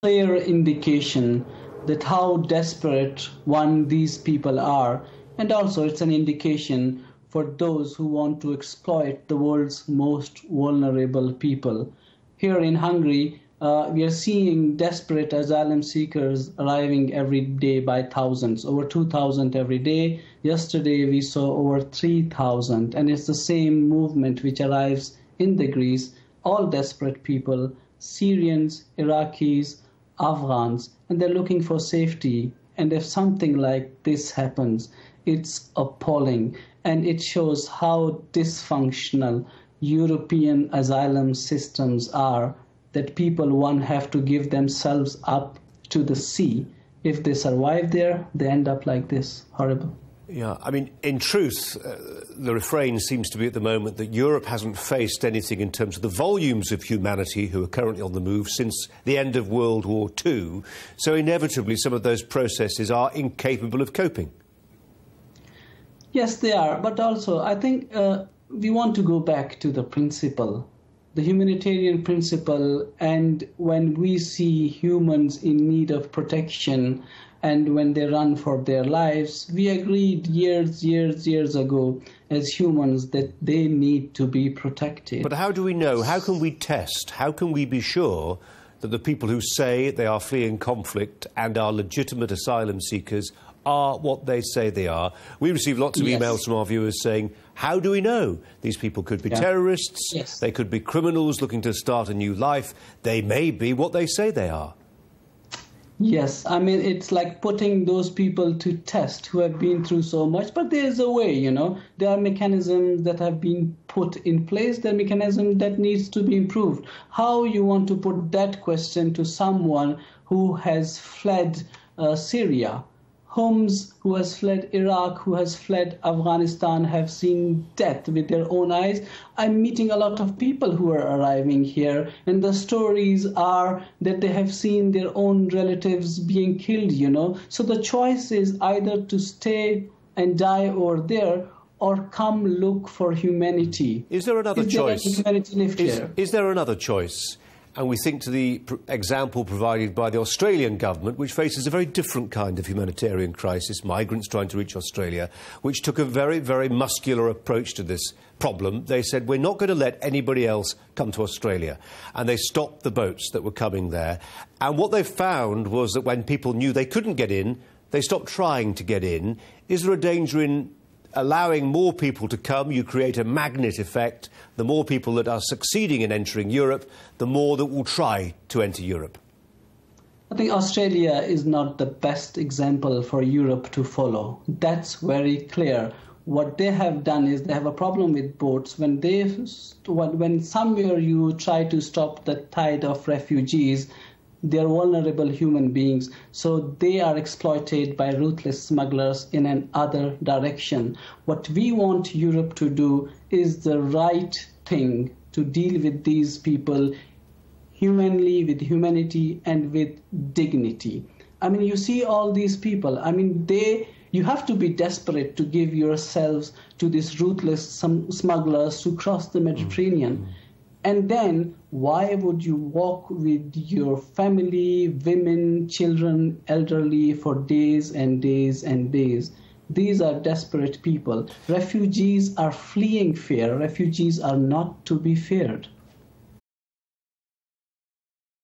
clear indication that how desperate these people are, and also it's an indication for those who want to exploit the world's most vulnerable people. Here in Hungary, we are seeing desperate asylum seekers arriving every day by thousands, over 2,000 every day. Yesterday we saw over 3,000, and it's the same movement which arrives in the Greece, all desperate people, Syrians, Iraqis, Afghans, and they're looking for safety. And if something like this happens, it's appalling, and it shows how dysfunctional European asylum systems are, that people have to give themselves up to the sea. If they survive there, they end up like this. Horrible. Yeah, I mean, in truth, the refrain seems to be at the moment that Europe hasn't faced anything in terms of the volumes of humanity who are currently on the move since the end of World War II. So inevitably, some of those processes are incapable of coping. Yes, they are. But also, I think we want to go back to the principle, the humanitarian principle. And when we see humans in need of protection, and when they run for their lives, we agreed years ago as humans that they need to be protected. But how do we know? How can we test? How can we be sure that the people who say they are fleeing conflict and are legitimate asylum seekers are what they say they are? We receive lots of emails from our viewers saying, how do we know? These people could be terrorists, they could be criminals looking to start a new life, they may be what they say they are. Yes, I mean, it's like putting those people to test who have been through so much, but there is a way, you know. There are mechanisms that have been put in place, there are mechanisms that needs to be improved. How you want to put that question to someone who has fled Syria? Homes who has fled Iraq, who has fled Afghanistan, have seen death with their own eyes. I'm meeting a lot of people who are arriving here, and the stories are that they have seen their own relatives being killed, you know. So the choice is either to stay and die over there, or come look for humanity. Is there another choice? Is there another choice? And we think to the example provided by the Australian government, which faces a very different kind of humanitarian crisis, migrants trying to reach Australia, which took a very, very muscular approach to this problem. They said, we're not going to let anybody else come to Australia. And they stopped the boats that were coming there. And what they found was that when people knew they couldn't get in, they stopped trying to get in. Is there a danger in allowing more people to come? You create a magnet effect. The more people that are succeeding in entering Europe, the more that will try to enter Europe. I think Australia is not the best example for Europe to follow. That's very clear. What they have done is they have a problem with boats. When somewhere you try to stop the tide of refugees, they are vulnerable human beings, so they are exploited by ruthless smugglers in another direction. What we want Europe to do is the right thing, to deal with these people humanly, with humanity and with dignity. I mean, you see all these people, I mean, you have to be desperate to give yourselves to these ruthless smugglers to cross the Mediterranean. And then, why would you walk with your family, women, children, elderly for days and days and days? These are desperate people. Refugees are fleeing fear. Refugees are not to be feared.